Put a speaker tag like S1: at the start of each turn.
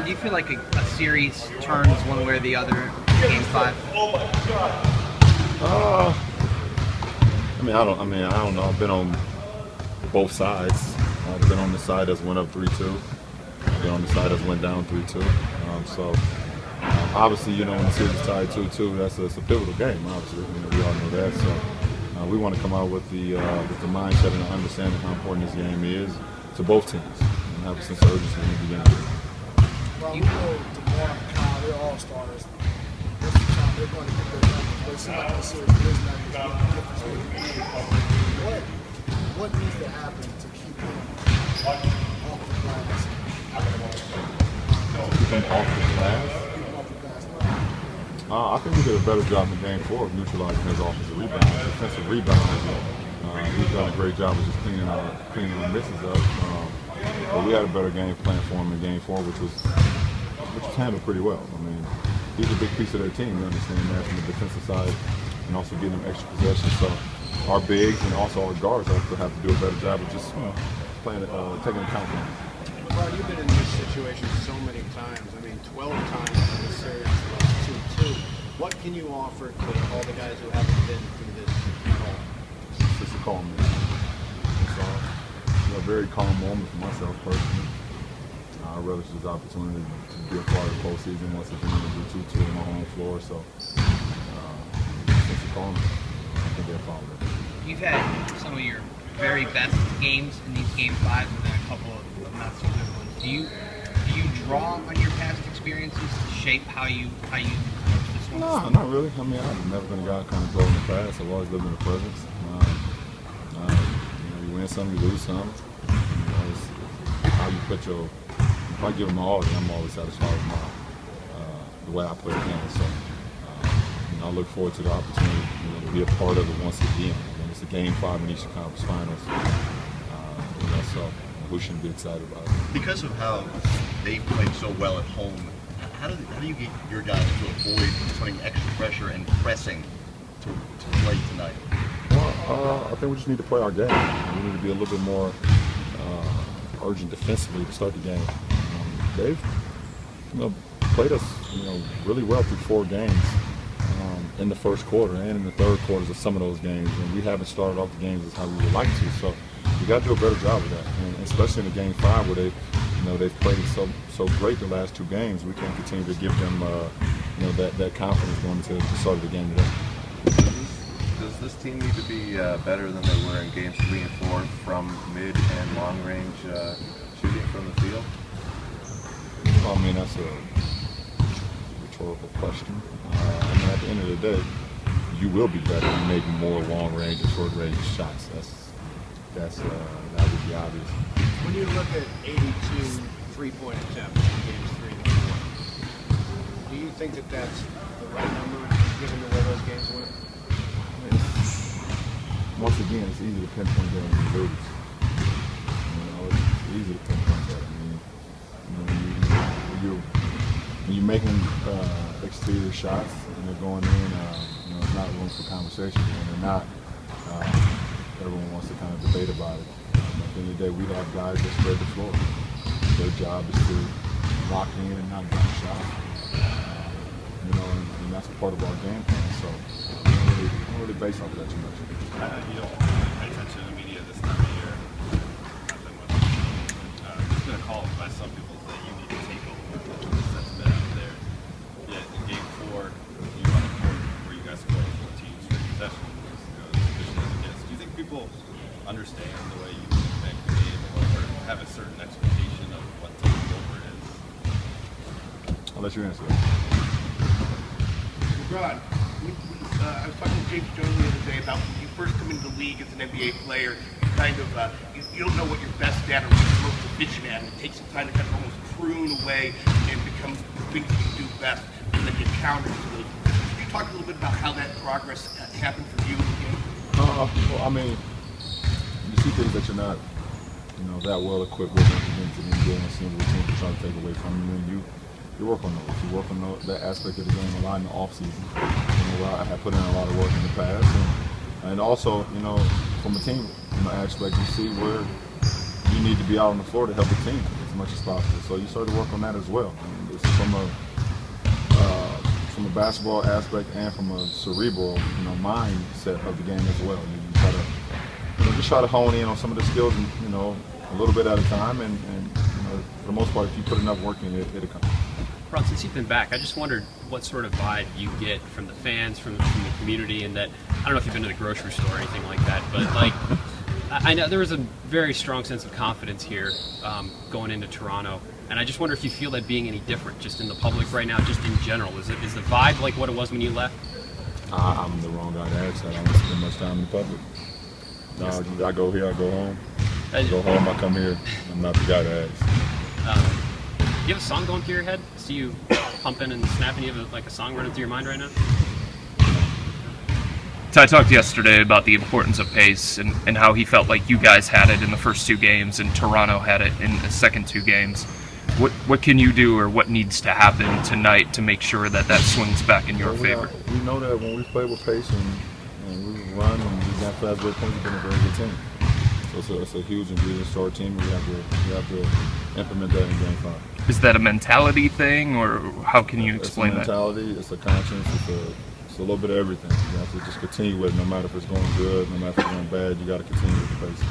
S1: do you feel like a series turns one way or the other in Game 5?
S2: I don't know. I've been on both sides. I've been on the side that's went up 3-2. I've been on the side that's went down 3-2. Obviously, when the series is tied 2-2, that's a pivotal game. Obviously, we all know that. So we want to come out with the mindset and understanding how important this game is to both teams and have a sense of urgency in the game.
S3: Well, we know DeMar and Kyle, they're all stars. Most of the time, they're going to get their numbers, but it seems like this series is not going to make a difference. What needs to happen to keep them off the glass?
S2: Keep them off the glass? I think we did a better job in Game 4 of neutralizing his offensive rebounds. Defensive rebounds, he's done a great job of just cleaning our misses up. But we had a better game plan for him in Game 4, which was handled pretty well. I mean, he's a big piece of their team. You understand that from the defensive side, and also getting them extra possessions. So our bigs and also our guards also have to do a better job of just taking account of them.
S4: LeBron, you've been in this situation so many times. I mean, 12 times in this series was 2-2. What can you offer to all the guys who haven't been through this at all?
S2: It's a calm moment. It's a very calm moment for myself personally. I relish this opportunity to be a part of the postseason once again to do 2-2 on my home floor. So it's a calm moment. I think they're following it.
S1: You've had some of your very best games in these Game 5s and then a couple of not so good ones. Do you draw on your past experiences to shape how you approach this one?
S2: No, not really. I mean, I've never been a guy who kind of grow in the past. I've always lived in the present. You win some, you lose some. It's how you put your. If I give them all, then I'm always satisfied with the way I play the game. So I look forward to the opportunity to be a part of it once again. It's a Game 5 in Eastern Conference Finals. So we shouldn't be excited about it.
S5: Because of how they've played so well at home, how do you get your guys to avoid putting extra pressure and pressing to play tonight?
S2: Well, I think we just need to play our game. We need to be a little bit more urgent defensively to start the game. They've played us really well through 4 games in the first quarter and in the third quarters of some of those games, and we haven't started off the games as how we would like to. So we got to do a better job of that, and especially in the Game 5 where they've played so great the last 2 games. We can't continue to give them that confidence going into the start of the game today.
S6: Does this team need to be better than they were in Games 3 and 4 from mid and long range shooting from the field?
S2: Well, I mean, that's a rhetorical question. At the end of the day, you will be better in making more long range and short range shots. That would be obvious.
S4: When you look at 82 3-point attempts in Games 3 and 4, do you think that that's the right number given the way those games went?
S2: Once again, it's easy to pinpoint that when you lose. It's easy to pinpoint that. I mean, when you're making exterior shots and they're going in, it's not room for conversation. And they're not. Everyone wants to kind of debate about it. At the end of the day, we have guys that spread the floor. Their job is to lock in and not down shot. And that's a part of our game plan. So we don't really base off of that too much.
S7: You don't pay attention to the media this time of year. Not that much. There's been a call by some people that you need to take over. That's been out there. Yet in Game 4, you run a court where you guys score 14 straight possessions. Do you think people understand the way you make the game or have a certain expectation of what taking over is?
S2: I'll let you answer that.
S8: LeBron, I was talking to James Jones the other day about when you first come into the league as an NBA player, you don't know what you're best at or what you're most efficient at, and it takes some time to kind of almost prune away and become the things that you do best, and then you counter to those. Could you talk a little bit about how that progress happened for you in the game?
S2: Well, I mean, you see things that you're not, that well equipped with into the NBA and seeing what teams are trying to take away from you, and you work on those. You work on that aspect of the game a lot in the off season. I have put in a lot of work in the past, and also, from a team aspect, you see where you need to be out on the floor to help the team as much as possible. So you start to work on that as well. I mean, it's from a basketball aspect and from a cerebral, mindset of the game as well. You try to, just try to hone in on some of the skills, a little bit at a time, and for the most part, if you put enough work in, it'll come.
S9: Ron, since you've been back, I just wondered what sort of vibe you get from the fans, from the community, and that, I don't know if you've been to the grocery store or anything like that, but like, I know there was a very strong sense of confidence here going into Toronto, and I just wonder if you feel that being any different just in the public right now, just in general. Is the vibe like what it was when you left?
S2: I'm the wrong guy to ask that. I don't spend much time in the public. No, I go here, I go home. I go home, I come here. I'm not the guy to ask.
S9: Do you have a song going through your head? See you pumping and snapping? You have a song running through your mind right now?
S10: Ty talked yesterday about the importance of pace and how he felt like you guys had it in the first 2 games and Toronto had it in the second 2 games. What can you do, or what needs to happen tonight to make sure that swings back in your favor?
S2: We know that when we play with pace and we run and we got fast break points, we've been a very good team. So it's a huge ingredient to our team. We have to implement that in Game 5.
S10: Is that a mentality thing, or how can you explain that?
S2: It's a mentality, it's a conscience, it's a little bit of everything. You have to just continue with it, no matter if it's going good, no matter if it's going bad, you got to continue with the pace.